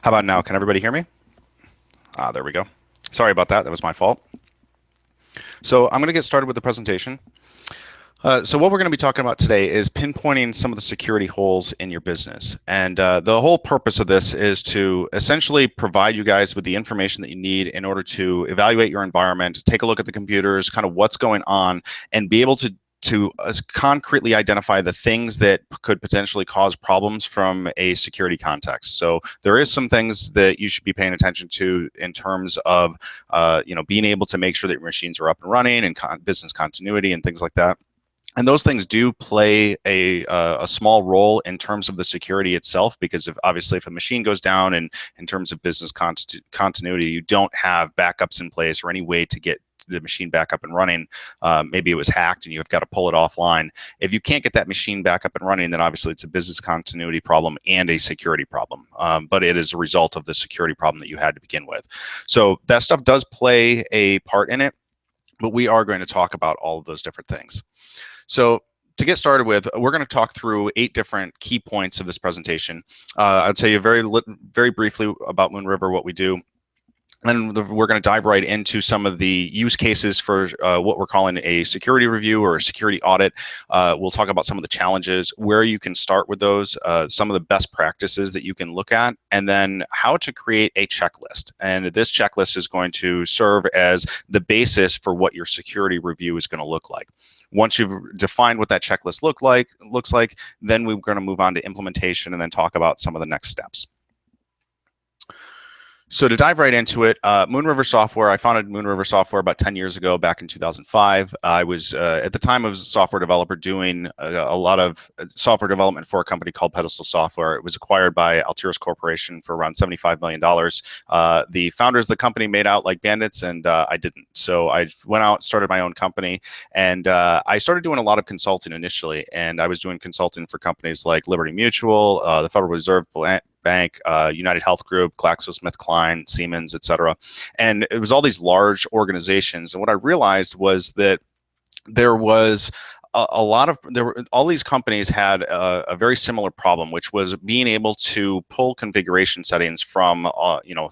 How about now? Can everybody hear me? Ah, there we go. Sorry about that. That was my fault. So I'm going to get started with the presentation. So what we're going to be talking about today is pinpointing some of the security holes in your business. And the whole purpose of this is to essentially provide you guys with the information that you need in order to evaluate your environment, take a look at the computers, kind of what's going on, and be able to concretely identify the things that could potentially cause problems from a security context. So there is some things that you should be paying attention to in terms of being able to make sure that your machines are up and running and business continuity and things like that. And those things do play a small role in terms of the security itself, because obviously if a machine goes down and in terms of business continuity, you don't have backups in place or any way to get the machine back up and running. Maybe it was hacked and you've got to pull it offline. If you can't get that machine back up and running, then obviously it's a business continuity problem and a security problem. But it is a result of the security problem that you had to begin with. So that stuff does play a part in it, but we are going to talk about all of those different things. So to get started with, we're going to talk through 8 different key points of this presentation. I'll tell you very briefly about Moon River, what we do. And we're going to dive right into some of the use cases for what we're calling a security review or a security audit. We'll talk about some of the challenges, where you can start with those, some of the best practices that you can look at, and then how to create a checklist. And this checklist is going to serve as the basis for what your security review is going to look like. Once you've defined what that checklist looks like, then we're going to move on to implementation and then talk about some of the next steps. So to dive right into it, Moon River Software, I founded Moon River Software about 10 years ago, back in 2005. I was, at the time, I was a software developer doing a lot of software development for a company called Pedestal Software. It was acquired by Altiris Corporation for around $75 million. The founders of the company made out like bandits, and I didn't. So I went out, started my own company, and I started doing a lot of consulting initially. And I was doing consulting for companies like Liberty Mutual, the Federal Reserve Bank, United Health Group, GlaxoSmithKline, Siemens, etc. And it was all these large organizations. And what I realized was that there was all these companies had a very similar problem, which was being able to pull configuration settings from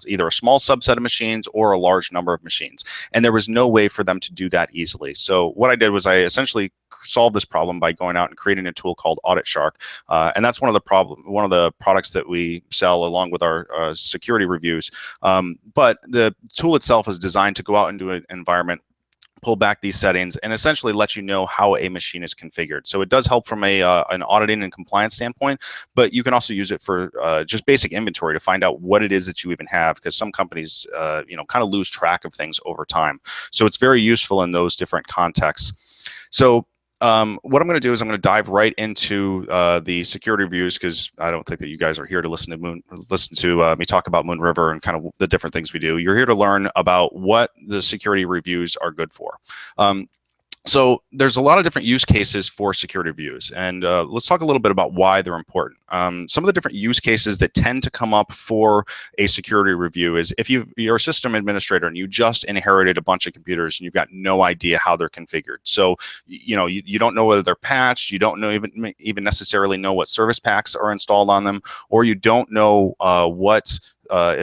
either a small subset of machines or a large number of machines, and there was no way for them to do that easily. So what I did was I essentially solved this problem by going out and creating a tool called Audit Shark, and that's one of the products that we sell along with our security reviews. But the tool itself is designed to go out into an environment, pull back these settings, and essentially let you know how a machine is configured. So it does help from an auditing and compliance standpoint, but you can also use it for just basic inventory to find out what it is that you even have, because some companies kind of lose track of things over time. So it's very useful in those different contexts. So what I'm going to do is I'm going to dive right into the security reviews, because I don't think that you guys are here to listen to me talk about Moon River and kind of the different things we do. You're here to learn about what the security reviews are good for. So there's a lot of different use cases for security reviews, and let's talk a little bit about why they're important. Some of the different use cases that tend to come up for a security review is if you're a system administrator and you just inherited a bunch of computers and you've got no idea how they're configured. So you don't know whether they're patched, you don't know even necessarily know what service packs are installed on them, or you don't know what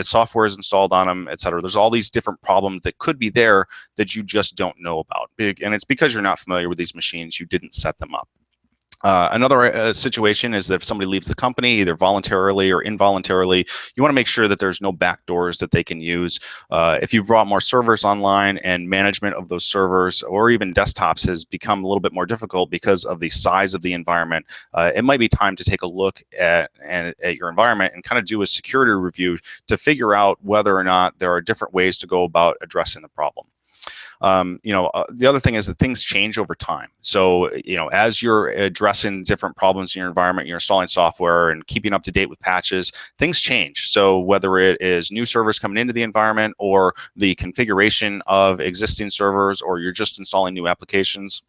software is installed on them, et cetera. There's all these different problems that could be there that you just don't know about. And it's because you're not familiar with these machines, you didn't set them up. Another situation is that if somebody leaves the company, either voluntarily or involuntarily, you want to make sure that there's no backdoors that they can use. If you've brought more servers online and management of those servers or even desktops has become a little bit more difficult because of the size of the environment, it might be time to take a look at your environment and kind of do a security review to figure out whether or not there are different ways to go about addressing the problem. The other thing is that things change over time. So, as you're addressing different problems in your environment, you're installing software and keeping up to date with patches, things change. So whether it is new servers coming into the environment or the configuration of existing servers, or you're just installing new applications,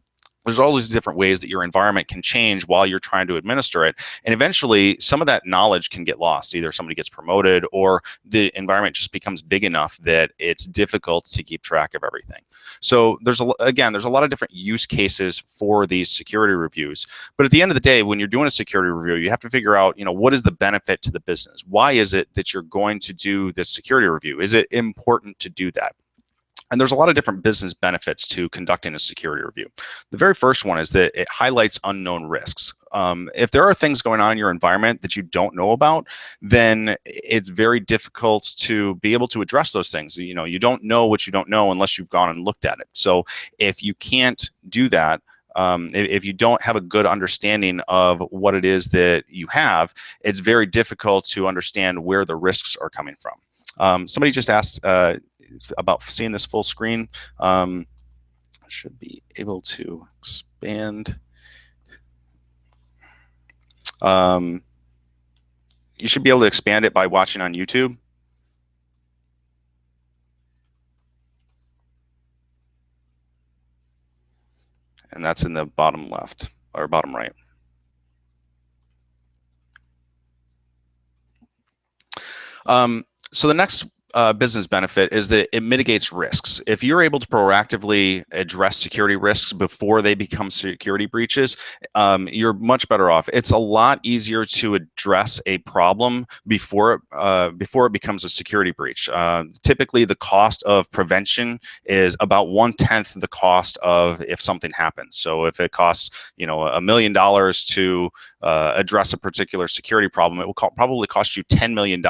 there's all these different ways that your environment can change while you're trying to administer it. And eventually, some of that knowledge can get lost. Either somebody gets promoted or the environment just becomes big enough that it's difficult to keep track of everything. So there's a lot of different use cases for these security reviews. But at the end of the day, when you're doing a security review, you have to figure out, what is the benefit to the business? Why is it that you're going to do this security review? Is it important to do that? And there's a lot of different business benefits to conducting a security review. The very first one is that it highlights unknown risks. If there are things going on in your environment that you don't know about, then it's very difficult to be able to address those things. You don't know what you don't know unless you've gone and looked at it. So if you can't do that, if you don't have a good understanding of what it is that you have, it's very difficult to understand where the risks are coming from. Somebody just asked about seeing this full screen. Should be able to expand. You should be able to expand it by watching on YouTube. And that's in the bottom left or bottom right. So the next business benefit is that it mitigates risks. If you're able to proactively address security risks before they become security breaches, you're much better off. It's a lot easier to address a problem before it becomes a security breach. Typically, the cost of prevention is about 1/10 the cost of if something happens. So if it costs $1 million to address a particular security problem, it will probably cost you $10 million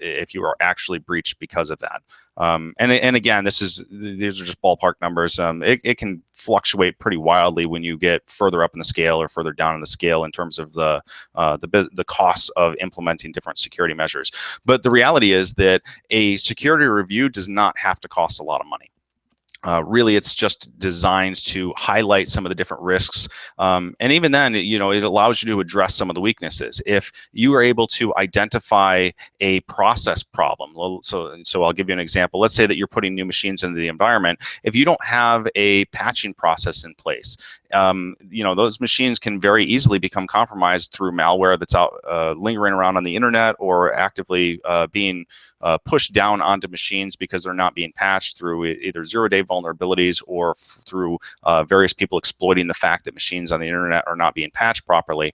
if you are actually breached because of that. And again, these are just ballpark numbers. It can fluctuate pretty wildly when you get further up in the scale or further down in the scale in terms of the costs of implementing different security measures. But the reality is that a security review does not have to cost a lot of money. Really, it's just designed to highlight some of the different risks. And even then, it allows you to address some of the weaknesses. If you are able to identify a process problem, so I'll give you an example. Let's say that you're putting new machines into the environment. If you don't have a patching process in place, those machines can very easily become compromised through malware that's out lingering around on the internet or actively being pushed down onto machines because they're not being patched through either zero-day vulnerabilities or through various people exploiting the fact that machines on the internet are not being patched properly.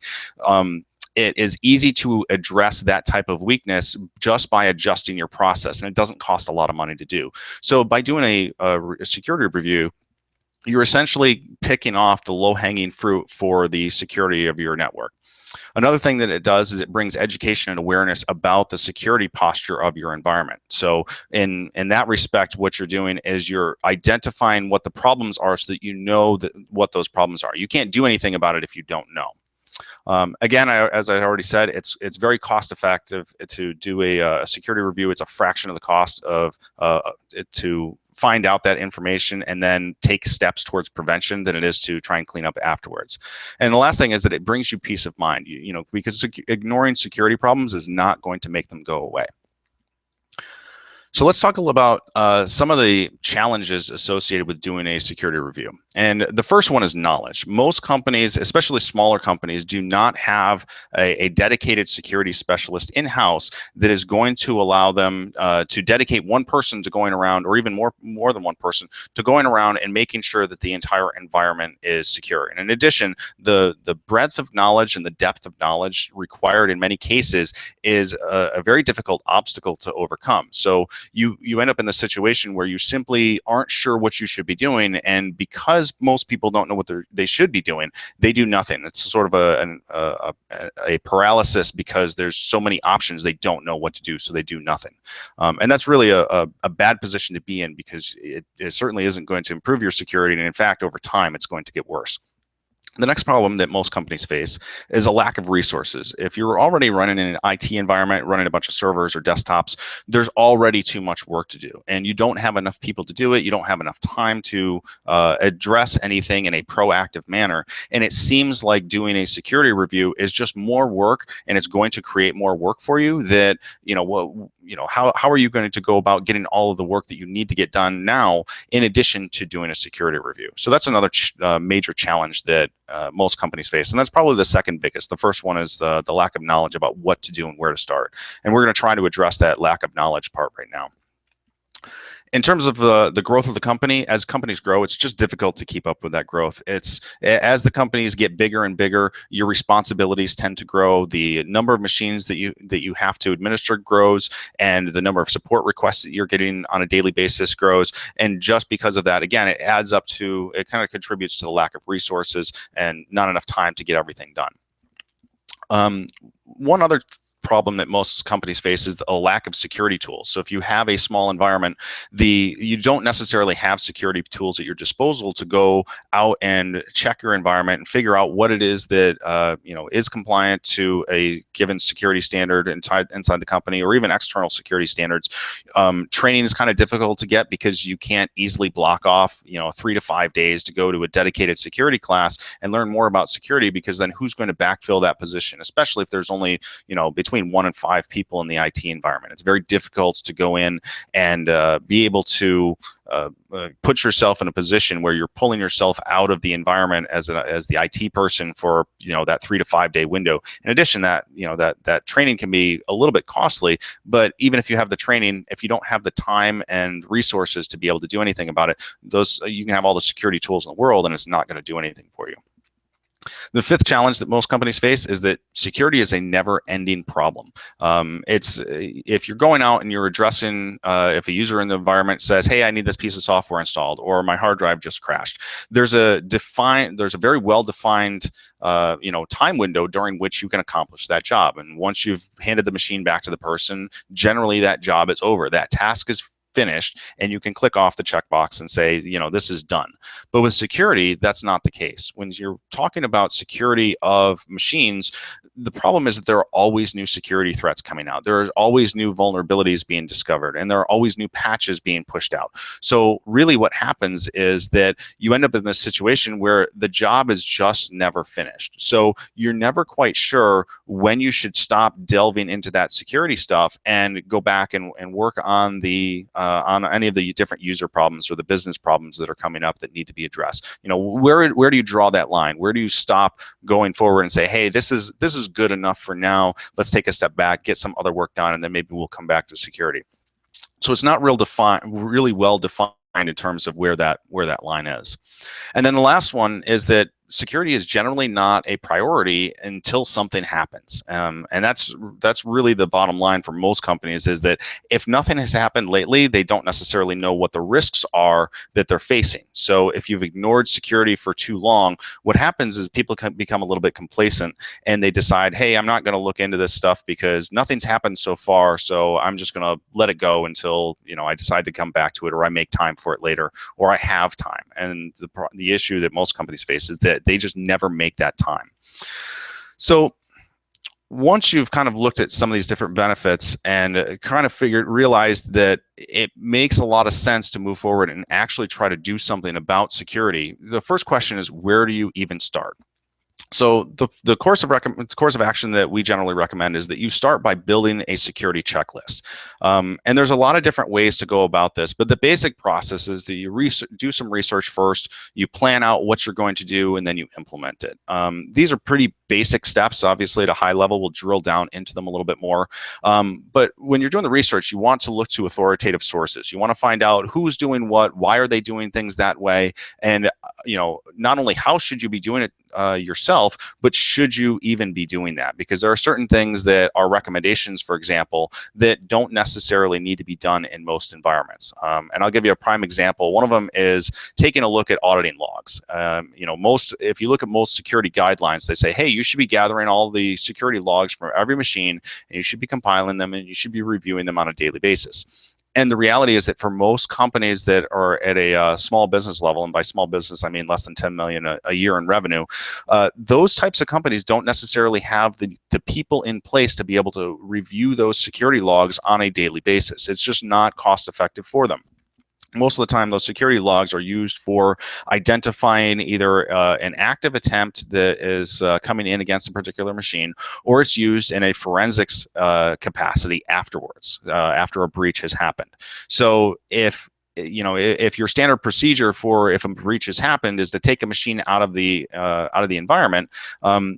It is easy to address that type of weakness just by adjusting your process, and it doesn't cost a lot of money to do. So by doing a security review, you're essentially picking off the low-hanging fruit for the security of your network. Another thing that it does is it brings education and awareness about the security posture of your environment. So in that respect, what you're doing is you're identifying what the problems are so that you know what those problems are. You can't do anything about it if you don't know. Again, as I already said, it's very cost effective to do a security review. It's a fraction of the cost of to find out that information and then take steps towards prevention than it is to try and clean up afterwards. And the last thing is that it brings you peace of mind, because ignoring security problems is not going to make them go away. So let's talk a little about some of the challenges associated with doing a security review. And the first one is knowledge. Most companies, especially smaller companies, do not have a dedicated security specialist in-house that is going to allow them to dedicate one person to going around, or even more than one person, to going around and making sure that the entire environment is secure. And in addition, the breadth of knowledge and the depth of knowledge required in many cases is a very difficult obstacle to overcome. So you end up in the situation where you simply aren't sure what you should be doing, and because most people don't know what they should be doing, they do nothing. It's sort of a paralysis because there's so many options, they don't know what to do, so they do nothing. And that's really a bad position to be in, because it certainly isn't going to improve your security, and in fact, over time, it's going to get worse. The next problem that most companies face is a lack of resources. If you're already running in an IT environment, running a bunch of servers or desktops, there's already too much work to do, and you don't have enough people to do it. You don't have enough time to address anything in a proactive manner. And it seems like doing a security review is just more work, and it's going to create more work for you. That how are you going to go about getting all of the work that you need to get done now, in addition to doing a security review? So that's another major challenge that most companies face. And that's probably the second biggest. The first one is the lack of knowledge about what to do and where to start. And we're going to try to address that lack of knowledge part right now. In terms of the growth of the company, as companies grow, it's just difficult to keep up with that growth. It's as the companies get bigger and bigger, your responsibilities tend to grow. The number of machines that you have to administer grows, and the number of support requests that you're getting on a daily basis grows. And just because of that, again, it adds up to, it kind of contributes to the lack of resources and not enough time to get everything done. One other problem that most companies face is a lack of security tools. So if you have a small environment, you don't necessarily have security tools at your disposal to go out and check your environment and figure out what it is that is compliant to a given security standard inside the company, or even external security standards. Training is kind of difficult to get because you can't easily block off 3 to 5 days to go to a dedicated security class and learn more about security, because then who's going to backfill that position, especially if there's only between 1 and 5 people in the IT environment. It's very difficult to go in and be able to put yourself in a position where you're pulling yourself out of the environment as the IT person for that 3 to 5 day window. In addition, that training can be a little bit costly. But even if you have the training, if you don't have the time and resources to be able to do anything about it, you can have all the security tools in the world, and it's not going to do anything for you. The fifth challenge that most companies face is that security is a never-ending problem. If you're going out and you're addressing, if a user in the environment says, "Hey, I need this piece of software installed," or "My hard drive just crashed," there's a very well-defined time window during which you can accomplish that job. And once you've handed the machine back to the person, generally that job is over. That task is finished, and you can click off the checkbox and say, this is done. But with security, that's not the case. When you're talking about security of machines, the problem is that there are always new security threats coming out. There are always new vulnerabilities being discovered, and there are always new patches being pushed out. So really what happens is that you end up in this situation where the job is just never finished. So you're never quite sure when you should stop delving into that security stuff and go back and work on on any of the different user problems or the business problems that are coming up that need to be addressed. Where do you draw that line? Where do you stop going forward and say, "Hey, this is good enough for now. Let's take a step back, get some other work done, and then maybe we'll come back to security." So it's not really well defined in terms of where that line is. And then the last one is that security is generally not a priority until something happens. And that's really the bottom line for most companies, is that if nothing has happened lately, they don't necessarily know what the risks are that they're facing. So if you've ignored security for too long, what happens is people can become a little bit complacent, and they decide, "Hey, I'm not going to look into this stuff because nothing's happened so far, so I'm just going to let it go until I decide to come back to it, or I make time for it later, or I have time." And the issue that most companies face is that they just never make that time. So once you've kind of looked at some of these different benefits and kind of realized that it makes a lot of sense to move forward and actually try to do something about security, the first question is, where do you even start? So the course of action that we generally recommend is that you start by building a security checklist. And there's a lot of different ways to go about this, but the basic process is that you do some research first, you plan out what you're going to do, and then you implement it. These are pretty basic steps. Obviously, at a high level, we'll drill down into them a little bit more. But when you're doing the research, you want to look to authoritative sources. You want to find out who's doing what, why are they doing things that way, and not only how should you be doing it yourself, but should you even be doing that? Because there are certain things that are recommendations, for example, that don't necessarily need to be done in most environments. And I'll give you a prime example. One of them is taking a look at auditing logs. If you look at most security guidelines, they say, "Hey, you should be gathering all the security logs from every machine, and you should be compiling them, and you should be reviewing them on a daily basis." And the reality is that for most companies that are at a small business level, and by small business I mean less than 10 million a year in revenue, those types of companies don't necessarily have the people in place to be able to review those security logs on a daily basis. It's just not cost effective for them. Most of the time, those security logs are used for identifying either an active attempt that is coming in against a particular machine, or it's used in a forensics capacity afterwards, after a breach has happened. So if your standard procedure for if a breach has happened is to take a machine out of the environment,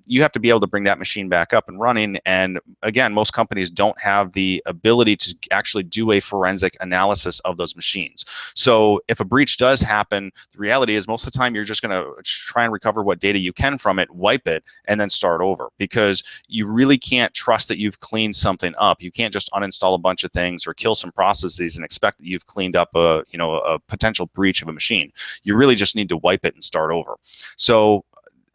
you have to be able to bring that machine back up and running. And again, most companies don't have the ability to actually do a forensic analysis of those machines. So if a breach does happen, the reality is most of the time you're just going to try and recover what data you can from it, wipe it, and then start over, because you really can't trust that you've cleaned something up. You can't just uninstall a bunch of things or kill some processes and expect that you've cleaned up a potential breach of a machine. You really just need to wipe it and start over. So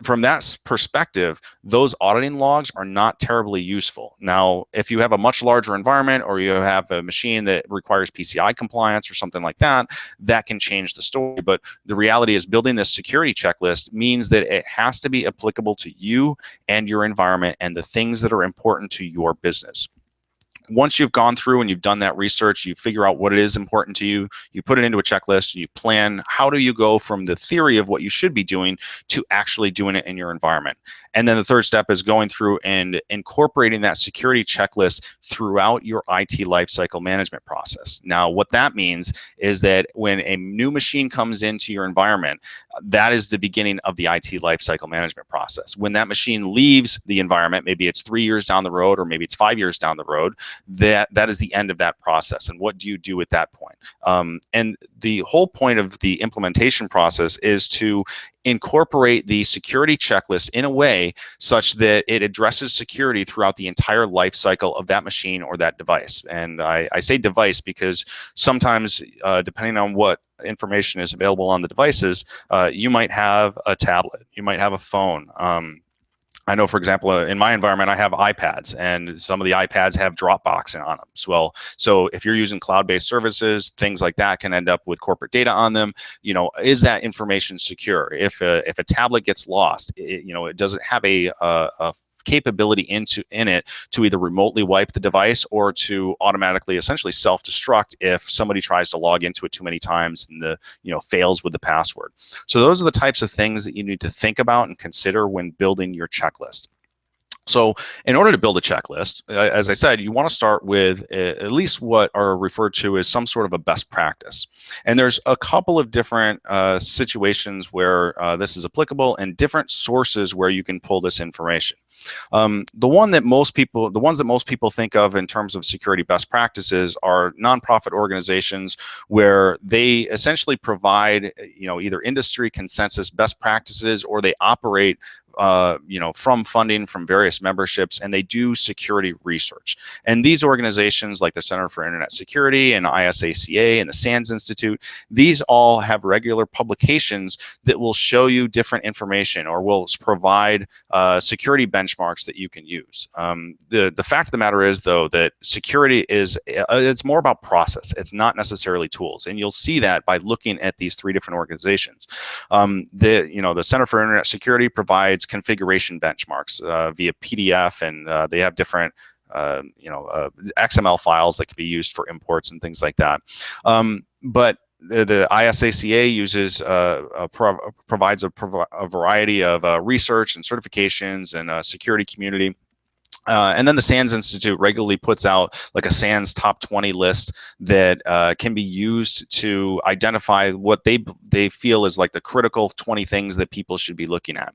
from that perspective, those auditing logs are not terribly useful. Now, if you have a much larger environment, or you have a machine that requires PCI compliance or something like that, that can change the story. But the reality is, building this security checklist means that it has to be applicable to you and your environment and the things that are important to your business. Once you've gone through and you've done that research, you figure out what it is important to you, you put it into a checklist, you plan how do you go from the theory of what you should be doing to actually doing it in your environment. And then the third step is going through and incorporating that security checklist throughout your IT lifecycle management process. Now, what that means is that when a new machine comes into your environment, that is the beginning of the IT lifecycle management process. When that machine leaves the environment, maybe it's 3 years down the road, or maybe it's 5 years down the road, that is the end of that process. And what do you do at that point? And the whole point of the implementation process is to incorporate the security checklist in a way such that it addresses security throughout the entire life cycle of that machine or that device. And I say device because sometimes, depending on what information is available on the devices, you might have a tablet, you might have a phone. I know, for example, in my environment, I have iPads, and some of the iPads have Dropbox on them as well. So if you're using cloud-based services, things like that can end up with corporate data on them. Is that information secure? If a tablet gets lost, it doesn't have a capability in it to either remotely wipe the device or to automatically essentially self-destruct if somebody tries to log into it too many times and fails with the password. So those are the types of things that you need to think about and consider when building your checklist. So in order to build a checklist, as I said, you want to start with at least what are referred to as some sort of a best practice. And there's a couple of different situations where this is applicable, and different sources where you can pull this information. The ones that most people think of in terms of security best practices are nonprofit organizations, where they essentially provide either industry consensus best practices, or they operate from funding from various memberships, and they do security research. And these organizations, like the Center for Internet Security and ISACA and the SANS Institute, these all have regular publications that will show you different information, or will provide security benchmarks that you can use. The fact of the matter is, though, that security is it's more about process. It's not necessarily tools, and you'll see that by looking at these three different organizations. The Center for Internet Security provides configuration benchmarks via PDF, and they have different XML files that can be used for imports and things like that. But the ISACA provides a variety of research and certifications and security community. And then the SANS Institute regularly puts out like a SANS top 20 list that can be used to identify what they feel is like the critical 20 things that people should be looking at.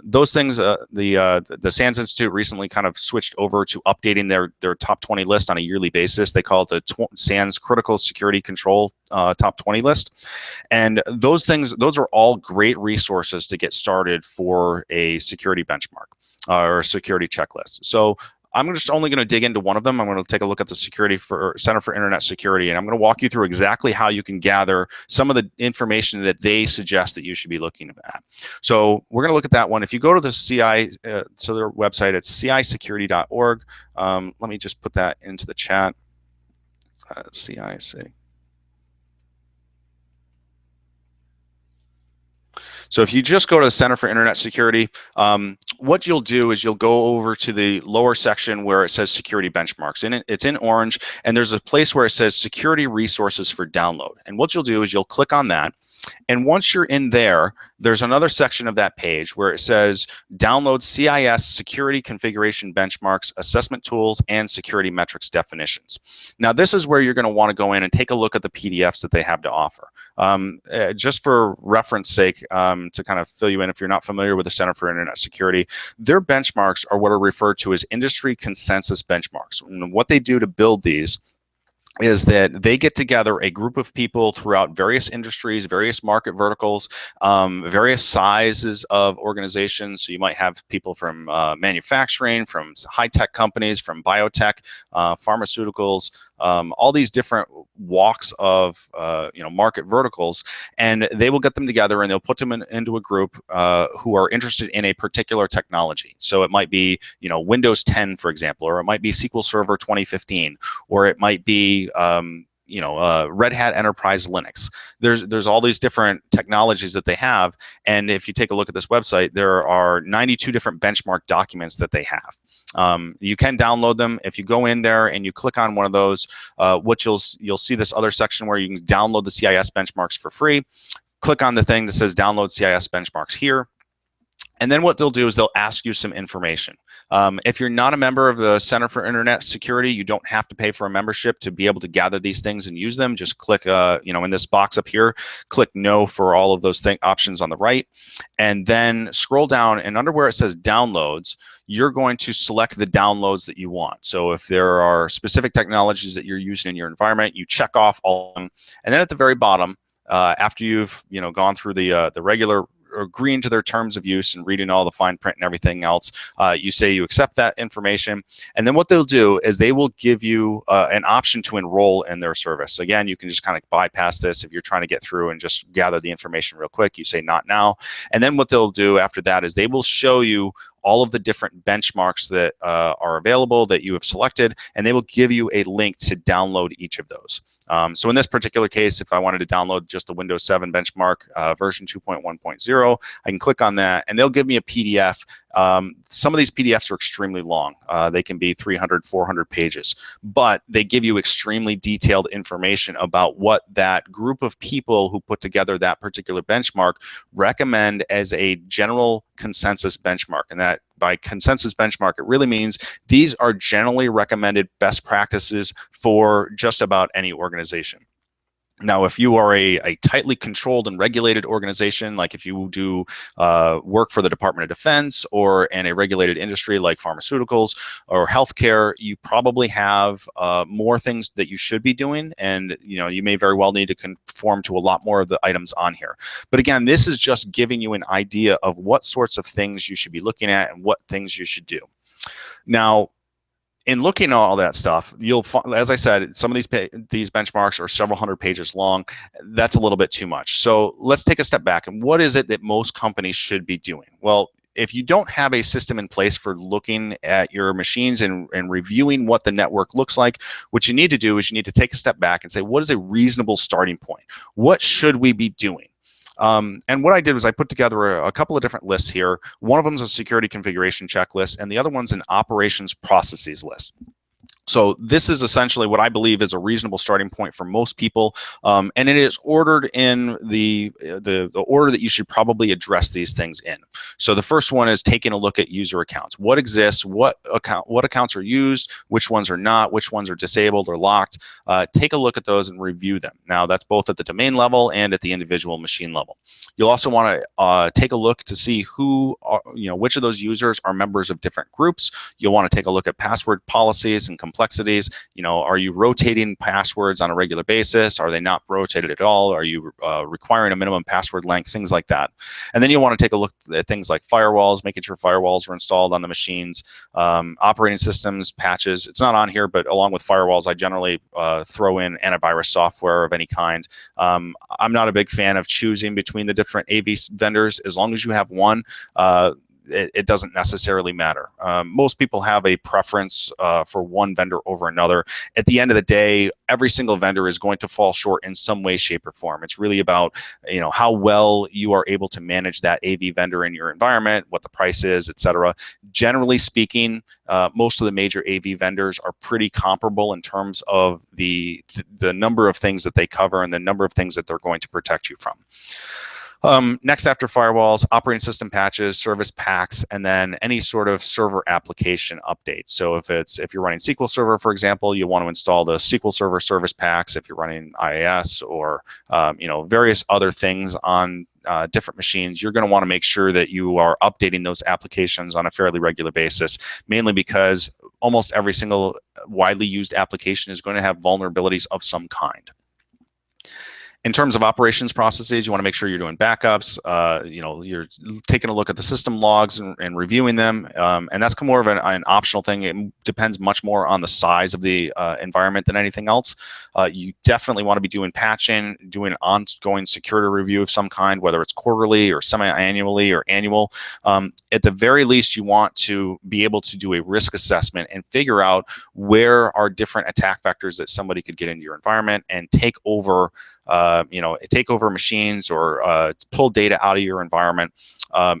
Those things, the SANS Institute recently kind of switched over to updating their top 20 list on a yearly basis. They call it the SANS Critical Security Control top 20 list. And those are all great resources to get started for a security benchmark or a security checklist. So I'm just only going to dig into one of them. I'm going to take a look at the Center for Internet Security, and I'm going to walk you through exactly how you can gather some of the information that they suggest that you should be looking at. So we're going to look at that one. If you go to the CI, so their website, it's cisecurity.org. Let me just put that into the chat. CIC. So if you just go to the Center for Internet Security, what you'll do is you'll go over to the lower section where it says security benchmarks. It's in orange, and there's a place where it says security resources for download. And what you'll do is you'll click on that. And once you're in there, there's another section of that page where it says download CIS security configuration benchmarks, assessment tools, and security metrics definitions. Now, this is where you're going to want to go in and take a look at the PDFs that they have to offer. Just for reference sake, to kind of fill you in if you're not familiar with the Center for Internet Security, their benchmarks are what are referred to as industry consensus benchmarks. And what they do to build these is that they get together a group of people throughout various industries, various market verticals, various sizes of organizations. So you might have people from manufacturing, from high-tech companies, from biotech, pharmaceuticals, all these different walks of market verticals, and they will get them together and they'll put them into a group who are interested in a particular technology. So it might be Windows 10, for example, or it might be SQL Server 2015, or it might be Red Hat Enterprise Linux. There's all these different technologies that they have, and if you take a look at this website, there are 92 different benchmark documents that they have. You can download them. If you go in there and you click on one of those, what you'll see this other section where you can download the CIS benchmarks for free. Click on the thing that says download CIS benchmarks here. And then what they'll do is they'll ask you some information. If you're not a member of the Center for Internet Security, you don't have to pay for a membership to be able to gather these things and use them. Just click, in this box up here, click no for all of those options on the right. And then scroll down, and under where it says downloads, you're going to select the downloads that you want. So if there are specific technologies that you're using in your environment, you check off all of them. And then at the very bottom, after you've gone through the regular agreeing to their terms of use and reading all the fine print and everything else, you say you accept that information. And then what they'll do is they will give you an option to enroll in their service. Again, you can just kind of bypass this if you're trying to get through and just gather the information real quick. You say not now. And then what they'll do after that is they will show you all of the different benchmarks that are available that you have selected, and they will give you a link to download each of those. So in this particular case, if I wanted to download just the Windows 7 benchmark version 2.1.0, I can click on that, and they'll give me a PDF. Some of these PDFs are extremely long. They can be 300, 400 pages, but they give you extremely detailed information about what that group of people who put together that particular benchmark recommend as a general consensus benchmark. And that by consensus benchmark, it really means these are generally recommended best practices for just about any organization. Now, if you are a tightly controlled and regulated organization, like if you do work for the Department of Defense or in a regulated industry like pharmaceuticals or healthcare, you probably have more things that you should be doing, and you may very well need to conform to a lot more of the items on here. But again, this is just giving you an idea of what sorts of things you should be looking at and what things you should do. Now, in looking at all that stuff, you'll find, as I said, some of these benchmarks are several hundred pages long. That's a little bit too much. So let's take a step back. And what is it that most companies should be doing? Well, if you don't have a system in place for looking at your machines and reviewing what the network looks like, what you need to do is you need to take a step back and say, what is a reasonable starting point? What should we be doing? And what I did was I put together a couple of different lists here. One of them is a security configuration checklist, and the other one's an operations processes list. So this is essentially what I believe is a reasonable starting point for most people, and it is ordered in the order that you should probably address these things in. So the first one is taking a look at user accounts. What exists? What accounts are used? Which ones are not? Which ones are disabled or locked? Take a look at those and review them. Now that's both at the domain level and at the individual machine level. You'll also want to take a look to see which of those users are members of different groups. You'll want to take a look at password policies and complexities. Are you rotating passwords on a regular basis? Are they not rotated at all? Are you requiring a minimum password length? Things like that. And then you want to take a look at things like firewalls, making sure firewalls are installed on the machines, operating systems, patches. It's not on here, but along with firewalls, I generally throw in antivirus software of any kind. I'm not a big fan of choosing between the different AV vendors. As long as you have one, it doesn't necessarily matter. Most people have a preference for one vendor over another. At the end of the day, every single vendor is going to fall short in some way, shape, or form. It's really about how well you are able to manage that AV vendor in your environment, what the price is, etc. Generally speaking, most of the major AV vendors are pretty comparable in terms of the number of things that they cover and the number of things that they're going to protect you from. Next after firewalls, operating system patches, service packs, and then any sort of server application update. So if you're running SQL Server, for example, you want to install the SQL Server service packs. If you're running IaaS or various other things on different machines, you're going to want to make sure that you are updating those applications on a fairly regular basis, mainly because almost every single widely used application is going to have vulnerabilities of some kind. In terms of operations processes, you want to make sure you're doing backups. You're taking a look at the system logs and reviewing them, and that's more of an optional thing. It depends much more on the size of the environment than anything else. You definitely want to be doing patching, doing ongoing security review of some kind, whether it's quarterly or semi-annually or annual. At the very least, you want to be able to do a risk assessment and figure out where are different attack vectors that somebody could get into your environment and take over machines or pull data out of your environment.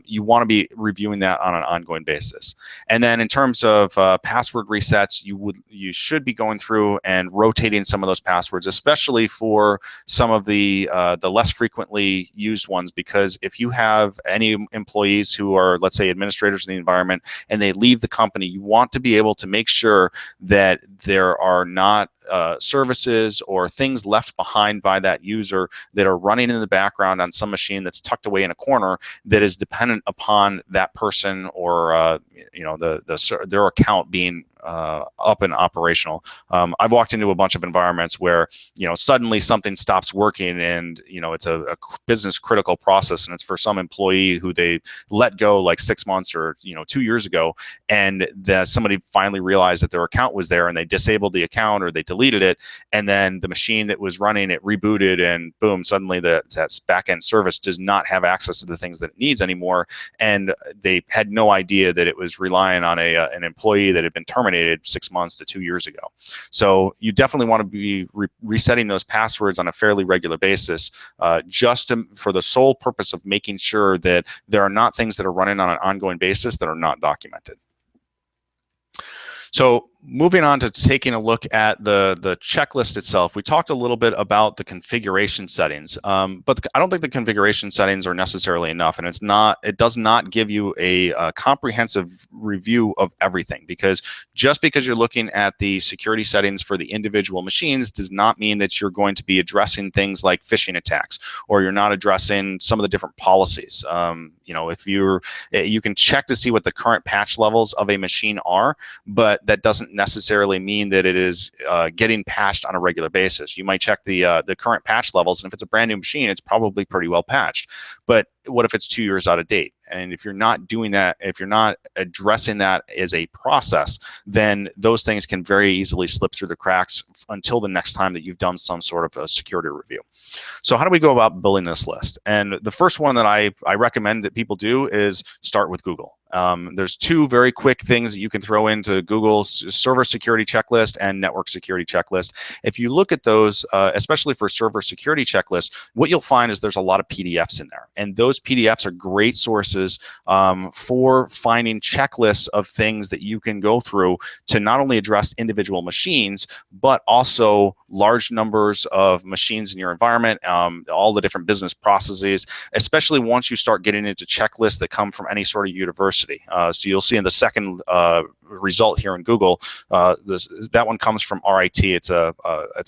You want to be reviewing that on an ongoing basis. And then in terms of password resets, you should be going through and rotating some of those passwords, especially for some of the less frequently used ones, because if you have any employees who are, let's say, administrators in the environment and they leave the company, you want to be able to make sure that there are not services or things left behind by that user that are running in the background on some machine that's tucked away in a corner that is dependent upon that person or their account being up and operational. I've walked into a bunch of environments where suddenly something stops working and it's a business critical process, and it's for some employee who they let go like 6 months or 2 years ago, and that somebody finally realized that their account was there and they disabled the account or they deleted it, and then the machine that was running it rebooted, and boom, suddenly that back-end service does not have access to the things that it needs anymore, and they had no idea that it was relying on an employee that had been terminated 6 months to 2 years ago. So you definitely want to be resetting those passwords on a fairly regular basis, for the sole purpose of making sure that there are not things that are running on an ongoing basis that are not documented. So moving on to taking a look at the checklist itself, we talked a little bit about the configuration settings, but I don't think the configuration settings are necessarily enough, and it does not give you a comprehensive review of everything, because just because you're looking at the security settings for the individual machines does not mean that you're going to be addressing things like phishing attacks, or you're not addressing some of the different policies. If you can check to see what the current patch levels of a machine are, but that doesn't necessarily mean that it is getting patched on a regular basis. You might check the current patch levels, and if it's a brand new machine, it's probably pretty well patched. But what if it's 2 years out of date? And if you're not doing that, if you're not addressing that as a process, then those things can very easily slip through the cracks until the next time that you've done some sort of a security review. So how do we go about building this list? And the first one that I recommend that people do is start with Google. There's two very quick things that you can throw into Google's server security checklist and network security checklist. If you look at those, especially for server security checklist, what you'll find is there's a lot of PDFs in there. And those PDFs are great sources for finding checklists of things that you can go through to not only address individual machines, but also large numbers of machines in your environment, all the different business processes, especially once you start getting into checklists that come from any sort of university. So you'll see in the second result here in Google, that one comes from RIT. It's a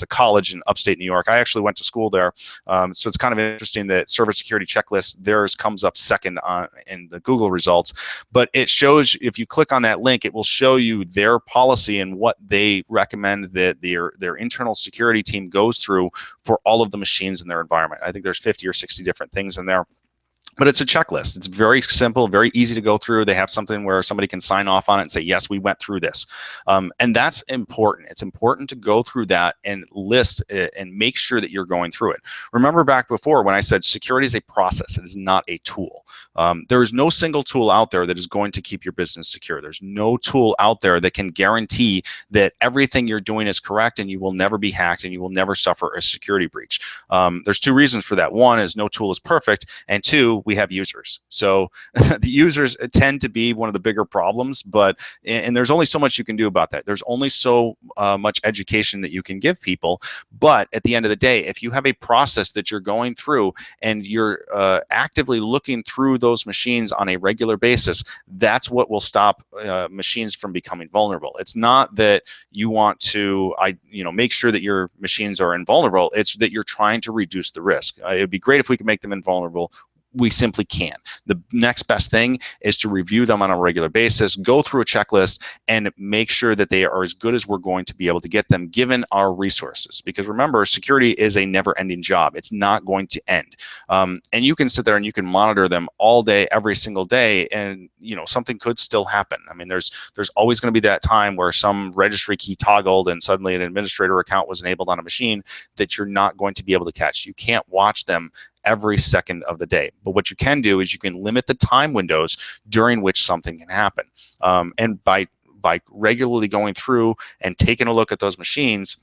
college in upstate New York. I actually went to school there, so it's kind of interesting that server security checklist, theirs comes up second in the Google results. But it shows, if you click on that link, it will show you their policy and what they recommend that their internal security team goes through for all of the machines in their environment. I think there's 50 or 60 different things in there. But it's a checklist. It's very simple, very easy to go through. They have something where somebody can sign off on it and say, yes, we went through this. And that's important. It's important to go through that and list it and make sure that you're going through it. Remember back before when I said security is a process, it is not a tool. There is no single tool out there that is going to keep your business secure. There's no tool out there that can guarantee that everything you're doing is correct and you will never be hacked and you will never suffer a security breach. There's two reasons for that. One is no tool is perfect, and two, we have users. So the users tend to be one of the bigger problems, and there's only so much you can do about that. There's only so much education that you can give people. But at the end of the day, if you have a process that you're going through and you're actively looking through those machines on a regular basis, that's what will stop machines from becoming vulnerable. It's not that you want to make sure that your machines are invulnerable. It's that you're trying to reduce the risk. It'd be great if we could make them invulnerable. We simply can't. The next best thing is to review them on a regular basis, go through a checklist, and make sure that they are as good as we're going to be able to get them given our resources. Because remember, security is a never-ending job. It's not going to end. And you can sit there and you can monitor them all day, every single day, and something could still happen. I mean, there's always going to be that time where some registry key toggled and suddenly an administrator account was enabled on a machine that you're not going to be able to catch. You can't watch them every second of the day. But what you can do is you can limit the time windows during which something can happen. And by regularly going through and taking a look at those machines,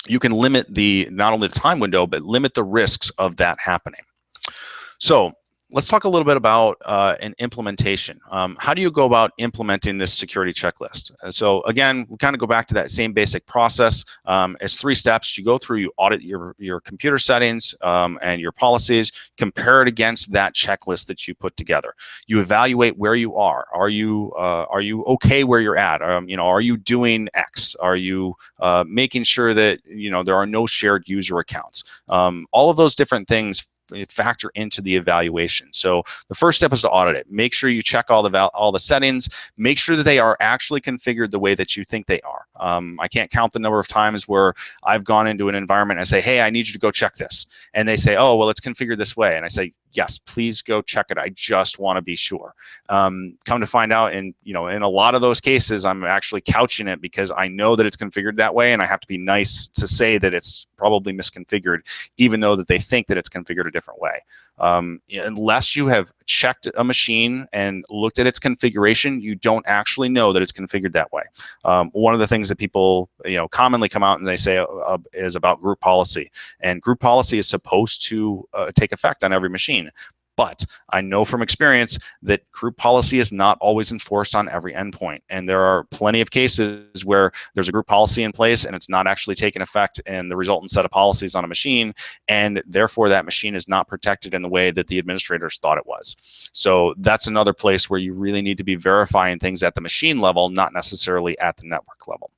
you can limit not only the time window, but limit the risks of that happening. So let's talk a little bit about an implementation. How do you go about implementing this security checklist? So again, we kind of go back to that same basic process. It's 3 steps. You go through, you audit your computer settings and your policies, compare it against that checklist that you put together. You evaluate where you are. Are you okay where you're at? Are you doing X? Are you making sure that there are no shared user accounts? All of those different things factor into the evaluation. So the first step is to audit it. Make sure you check all the settings. Make sure that they are actually configured the way that you think they are. I can't count the number of times where I've gone into an environment and I say, hey, I need you to go check this. And they say, oh, well, it's configured this way. And I say, yes, please go check it. I just want to be sure. Come to find out, in a lot of those cases, I'm actually couching it because I know that it's configured that way, and I have to be nice to say that it's probably misconfigured, even though that they think that it's configured a different way. Unless you have checked a machine and looked at its configuration, you don't actually know that it's configured that way. One of the things that people commonly come out and they say is about group policy, and group policy is supposed to take effect on every machine. But I know from experience that group policy is not always enforced on every endpoint. And there are plenty of cases where there's a group policy in place and it's not actually taking effect in the resultant set of policies on a machine. And therefore, that machine is not protected in the way that the administrators thought it was. So that's another place where you really need to be verifying things at the machine level, not necessarily at the network level.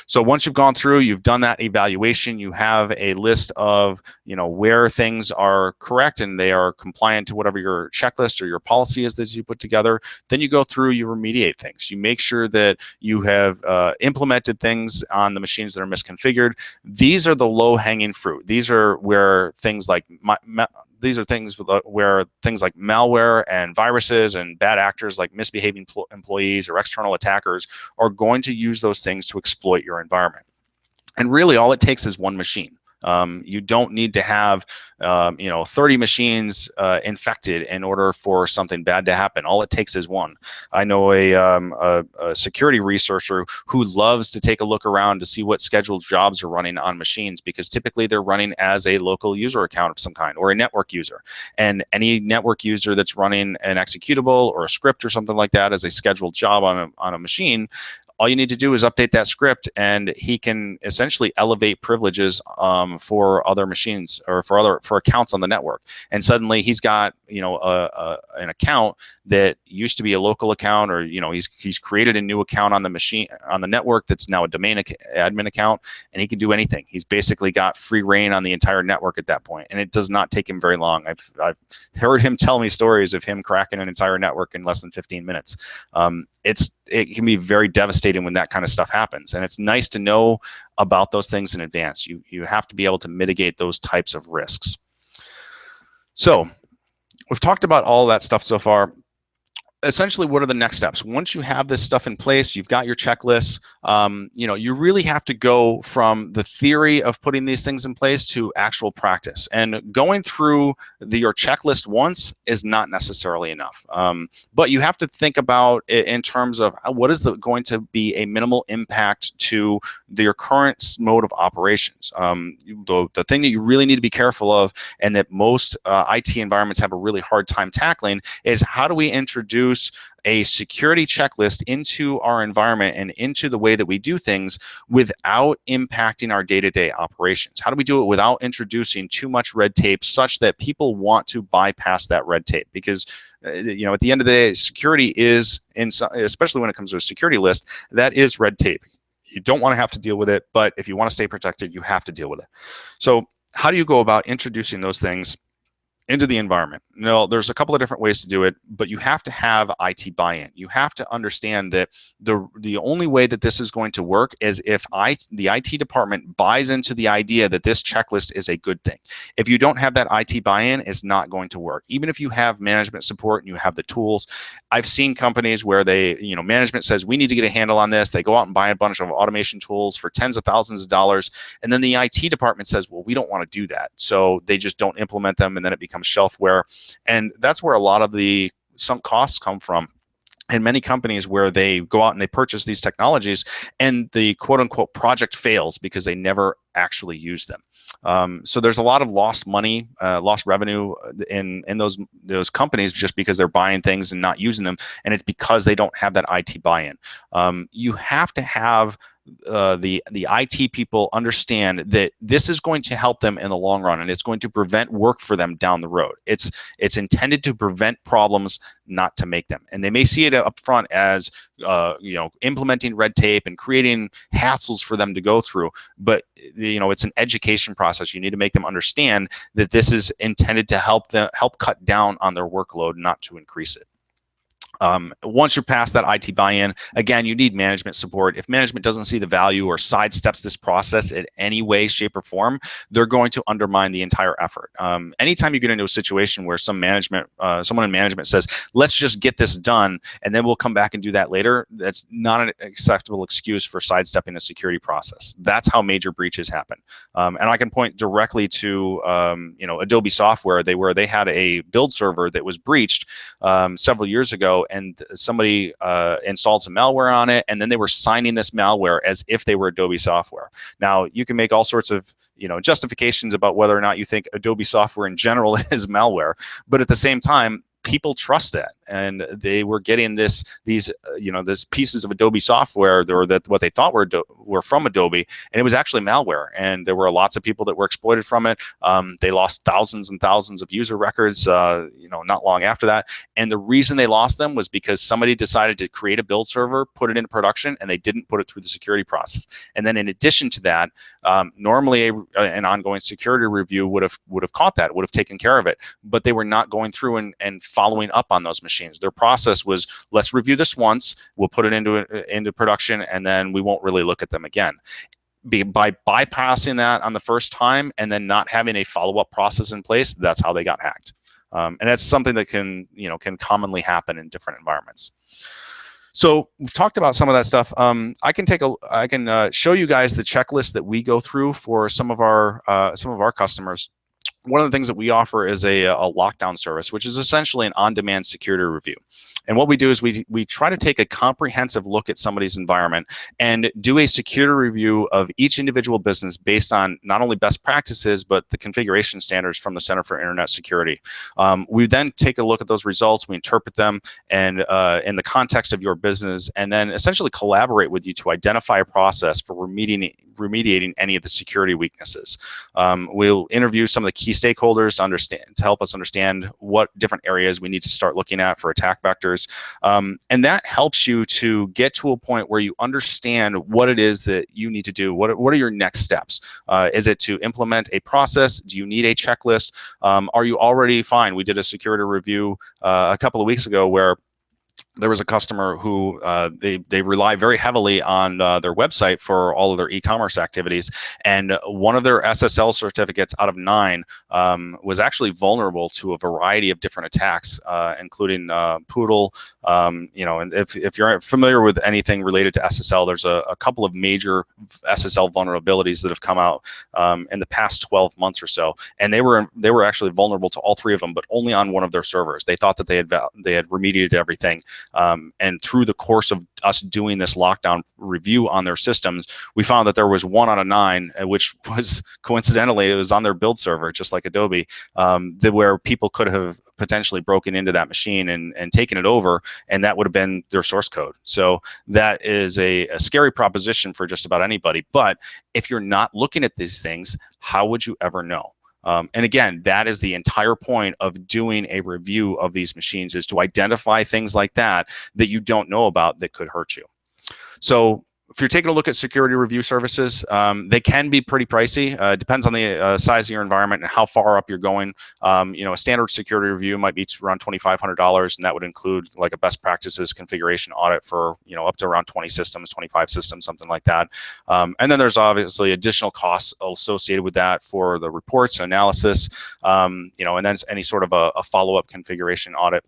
So once you've gone through, you've done that evaluation, you have a list of, where things are correct and they are compliant to whatever your checklist or your policy is that you put together. Then you go through, you remediate things. You make sure that you have implemented things on the machines that are misconfigured. These are the low-hanging fruit. These are where things like malware and viruses and bad actors like misbehaving employees or external attackers are going to use those things to exploit your environment. And really all it takes is one machine. You don't need to have 30 machines infected in order for something bad to happen. All it takes is one. I know a security researcher who loves to take a look around to see what scheduled jobs are running on machines, because typically they're running as a local user account of some kind or a network user. And any network user that's running an executable or a script or something like that as a scheduled job on a machine, all you need to do is update that script and he can essentially elevate privileges for other machines or for accounts on the network. And suddenly he's got an account that used to be a local account, or he's created a new account on the machine on the network that's now a domain admin account, and he can do anything. He's basically got free reign on the entire network at that point, and it does not take him very long. I've heard him tell me stories of him cracking an entire network in less than 15 minutes. It can be very devastating when that kind of stuff happens, and it's nice to know about those things in advance. You have to be able to mitigate those types of risks. So we've talked about all that stuff so far. Essentially, what are the next steps? Once you have this stuff in place, you've got your checklists. You really have to go from the theory of putting these things in place to actual practice. And going through your checklist once is not necessarily enough. But you have to think about it in terms of what is going to be a minimal impact to your current mode of operations. The thing that you really need to be careful of, and that most IT environments have a really hard time tackling, is how do we introduce a security checklist into our environment and into the way that we do things without impacting our day-to-day operations? How do we do it without introducing too much red tape such that people want to bypass that red tape? Because at the end of the day, security is, especially when it comes to a security list, that is red tape. You don't want to have to deal with it, but if you want to stay protected, you have to deal with it. So how do you go about introducing those things into the environment? There's a couple of different ways to do it, but you have to have IT buy-in. You have to understand that the only way that this is going to work is if the IT department buys into the idea that this checklist is a good thing. If you don't have that IT buy-in, it's not going to work. Even if you have management support and you have the tools, I've seen companies where management says we need to get a handle on this. They go out and buy a bunch of automation tools for tens of thousands of dollars, and then the IT department says, well, we don't want to do that. So they just don't implement them, and then it becomes shelfware. And that's where a lot of the sunk costs come from. And many companies where they go out and they purchase these technologies and the quote unquote project fails because they never actually use them. So there's a lot of lost money, lost revenue in those companies just because they're buying things and not using them. And it's because they don't have that IT buy-in. You have to have the IT people understand that this is going to help them in the long run, and it's going to prevent work for them down the road. It's intended to prevent problems, not to make them. And they may see it up front as implementing red tape and creating hassles for them to go through, but it's an education process. You need to make them understand that this is intended to help cut down on their workload, not to increase it. Once you're past that IT buy-in, again, you need management support. If management doesn't see the value or sidesteps this process in any way, shape, or form, they're going to undermine the entire effort. Anytime you get into a situation where someone in management says, let's just get this done, and then we'll come back and do that later, that's not an acceptable excuse for sidestepping a security process. That's how major breaches happen. And I can point directly to Adobe software. They had a build server that was breached several years ago, and somebody installed some malware on it, and then they were signing this malware as if they were Adobe software. Now, you can make all sorts of justifications about whether or not you think Adobe software in general is malware, but at the same time, people trust that, and they were getting these pieces of Adobe software that what they thought were from Adobe, and it was actually malware. And there were lots of people that were exploited from it. They lost thousands and thousands of user records, not long after that. And the reason they lost them was because somebody decided to create a build server, put it into production, and they didn't put it through the security process. And then in addition to that, normally an ongoing security review would have caught that, would have taken care of it, but they were not going through and following up on those machines. Their process was, let's review this once, we'll put it into production, and then we won't really look at them again. By bypassing that on the first time and then not having a follow-up process in place, that's how they got hacked. And that's something that can commonly happen in different environments. So we've talked about some of that stuff. I can show you guys the checklist that we go through for some of our customers. One of the things that we offer is a lockdown service, which is essentially an on-demand security review. And what we do is we try to take a comprehensive look at somebody's environment and do a security review of each individual business based on not only best practices, but the configuration standards from the Center for Internet Security. We then take a look at those results, we interpret them and in the context of your business, and then essentially collaborate with you to identify a process for remediating any of the security weaknesses. We'll interview some of the key stakeholders to help us understand what different areas we need to start looking at for attack vectors. And that helps you to get to a point where you understand what it is that you need to do. What are your next steps? Is it to implement a process? Do you need a checklist? Are you already fine? We did a security review a couple of weeks ago where there was a customer who they rely very heavily on their website for all of their e-commerce activities, and one of their SSL certificates out of 9 was actually vulnerable to a variety of different attacks, including Poodle. And if you're familiar with anything related to SSL, there's a couple of major SSL vulnerabilities that have come out in the past 12 months or so, and they were actually vulnerable to all 3 of them, but only on one of their servers. They thought that they had remediated everything. And through the course of us doing this lockdown review on their systems, we found that there was 1 out of 9, which was coincidentally, it was on their build server, just like Adobe, where people could have potentially broken into that machine and taken it over, and that would have been their source code. So that is a scary proposition for just about anybody. But if you're not looking at these things, how would you ever know? And again, that is the entire point of doing a review of these machines, is to identify things like that you don't know about that could hurt you. So if you're taking a look at security review services, they can be pretty pricey. It depends on the size of your environment and how far up you're going. A standard security review might be around $2,500, and that would include like a best practices configuration audit for up to around 20 systems, 25 systems, something like that. And then there's obviously additional costs associated with that for the reports and analysis, and then any sort of a follow-up configuration audit.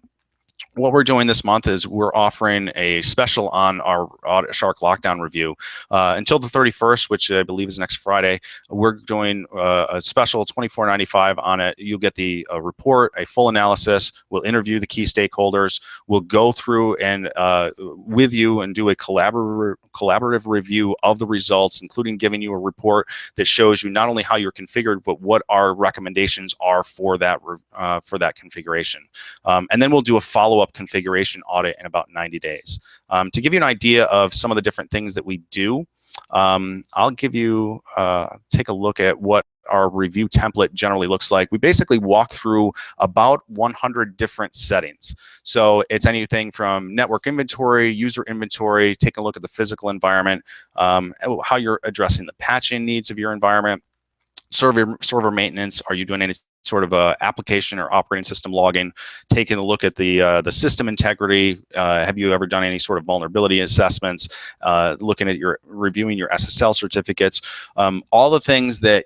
What we're doing this month is we're offering a special on our Audit Shark lockdown review until the 31st, which I believe is next Friday. We're doing a special $24.95 on it. You'll get the report, a full analysis. We'll interview the key stakeholders. We'll go through and with you and do a collaborative review of the results, including giving you a report that shows you not only how you're configured, but what our recommendations are for that configuration. And then we'll do a follow-up configuration audit in about 90 days. To give you an idea of some of the different things that we do, I'll give you, take a look at what our review template generally looks like. We basically walk through about 100 different settings. So it's anything from network inventory, user inventory, taking a look at the physical environment, how you're addressing the patching needs of your environment, server maintenance. Are you doing any sort of application or operating system logging, taking a look at the system integrity? Have you ever done any sort of vulnerability assessments? Looking at reviewing your SSL certificates, all the things that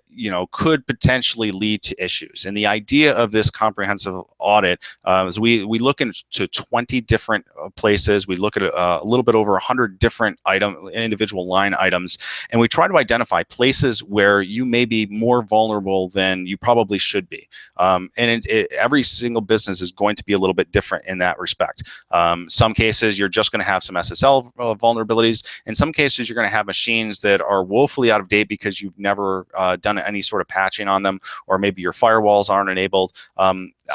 could potentially lead to issues. And the idea of this comprehensive audit is we look into 20 different places. We look at a little bit over 100 different individual line items, and we try to identify places where you may be more vulnerable than you probably should be. And every single business is going to be a little bit different in that respect. Some cases, you're just going to have some SSL vulnerabilities. In some cases, you're going to have machines that are woefully out of date because you've never done any sort of patching on them, or maybe your firewalls aren't enabled.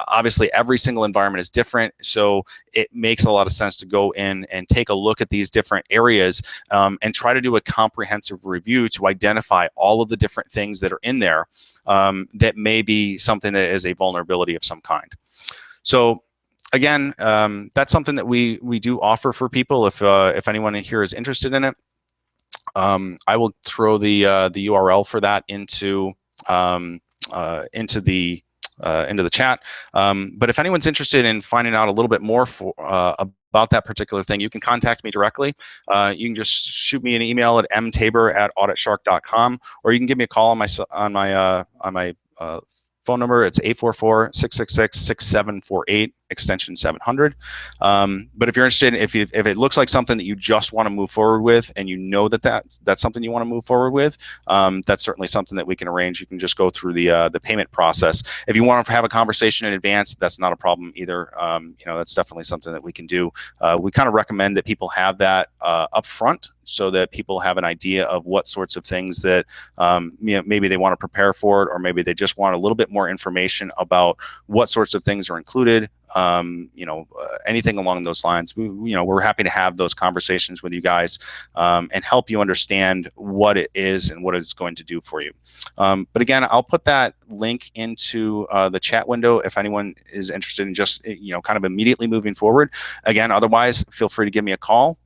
Obviously, every single environment is different, so it makes a lot of sense to go in and take a look at these different areas and try to do a comprehensive review to identify all of the different things that are in there that may be something that is a vulnerability of some kind. So again, that's something that we do offer for people if anyone in here is interested in it. I will throw the URL for that into the chat. But if anyone's interested in finding out a little bit more about that particular thing, you can contact me directly. You can just shoot me an email at mtabor@auditshark.com, or you can give me a call on my phone number. It's 844-666-6748, extension 700. But if you're interested, if it looks like something that you just want to move forward with, and you know that's something you want to move forward with, that's certainly something that we can arrange. You can just go through the payment process. If you want to have a conversation in advance, that's not a problem either. That's definitely something that we can do. We kind of recommend that people have that up front, so that people have an idea of what sorts of things that maybe they want to prepare for it, or maybe they just want a little bit more information about what sorts of things are included. Anything along those lines. We're happy to have those conversations with you guys and help you understand what it is and what it's going to do for you. But again, I'll put that link into the chat window if anyone is interested in just kind of immediately moving forward. Again, otherwise, feel free to give me a call.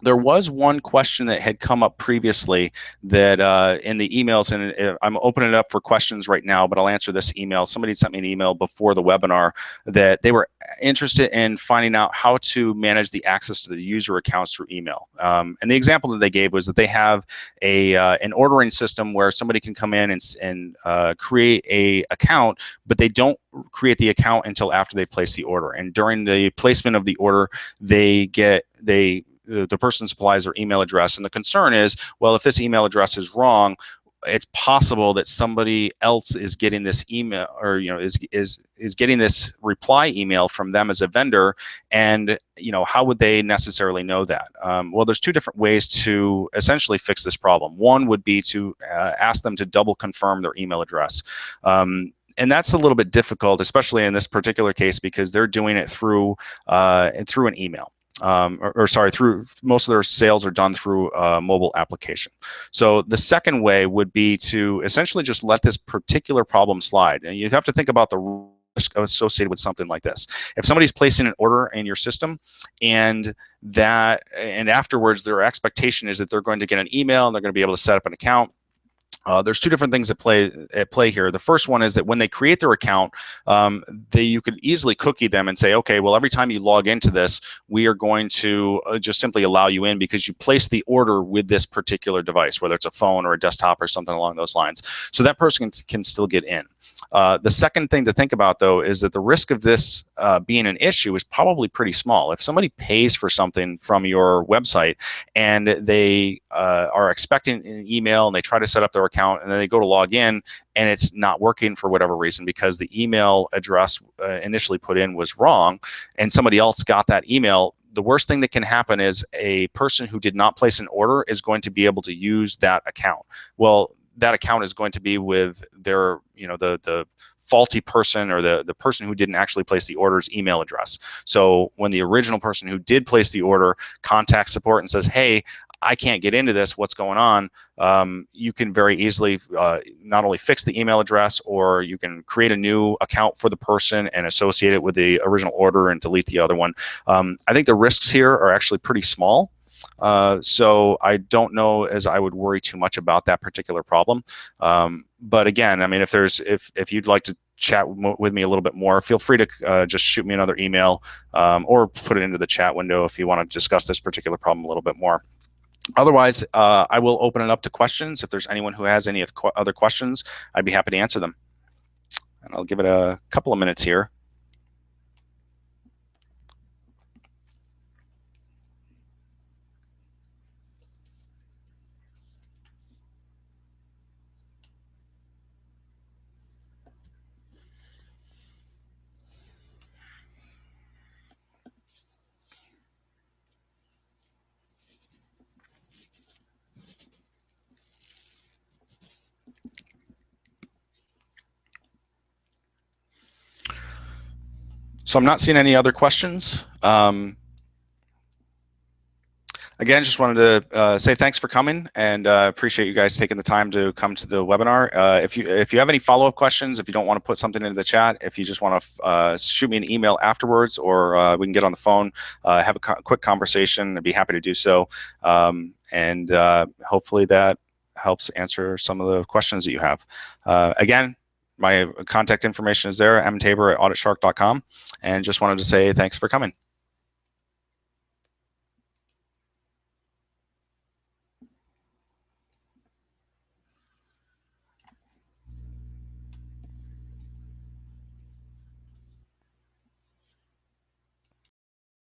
There was one question that had come up previously that in the emails, and I'm opening it up for questions right now, but I'll answer this email. Somebody sent me an email before the webinar that they were interested in finding out how to manage the access to the user accounts through email. And the example that they gave was that they have an ordering system where somebody can come in and create a account, but they don't create the account until after they've placed the order. And during the placement of the order, the person supplies their email address, and the concern is, well, if this email address is wrong, it's possible that somebody else is getting this email, or is getting this reply email from them as a vendor, and how would they necessarily know that? Well, there's two different ways to essentially fix this problem. One would be to ask them to double confirm their email address. And that's a little bit difficult, especially in this particular case, because they're doing it through an email. Through most of their sales are done through a mobile application. So the second way would be to essentially just let this particular problem slide. And you have to think about the risk associated with something like this. If somebody's placing an order in your system and afterwards their expectation is that they're going to get an email and they're going to be able to set up an account, there's two different things at play here. The first one is that when they create their account, you could easily cookie them and say, okay, well, every time you log into this, we are going to just simply allow you in because you placed the order with this particular device, whether it's a phone or a desktop or something along those lines. So that person can still get in. The second thing to think about, though, is that the risk of this being an issue is probably pretty small. If somebody pays for something from your website and they are expecting an email and they try to set up their account and then they go to log in and it's not working for whatever reason because the email address initially put in was wrong and somebody else got that email, the worst thing that can happen is a person who did not place an order is going to be able to use that account. Well, that account is going to be with their, the faulty person or the person who didn't actually place the order's email address. So when the original person who did place the order contacts support and says, hey, I can't get into this, what's going on? You can very easily not only fix the email address, or you can create a new account for the person and associate it with the original order and delete the other one. I think the risks here are actually pretty small. So I don't know as I would worry too much about that particular problem. But again, I mean, if you'd like to chat with me a little bit more, feel free to just shoot me another email or put it into the chat window if you want to discuss this particular problem a little bit more. Otherwise, I will open it up to questions. If there's anyone who has any other questions, I'd be happy to answer them. And I'll give it a couple of minutes here. So I'm not seeing any other questions. Again, just wanted to say thanks for coming, and appreciate you guys taking the time to come to the webinar. If you have any follow-up questions, if you don't want to put something into the chat, if you just want to shoot me an email afterwards, or we can get on the phone, have a quick conversation, I'd be happy to do so. And hopefully that helps answer some of the questions that you have. Again, my contact information is there, mtabor@auditshark.com, and just wanted to say thanks for coming.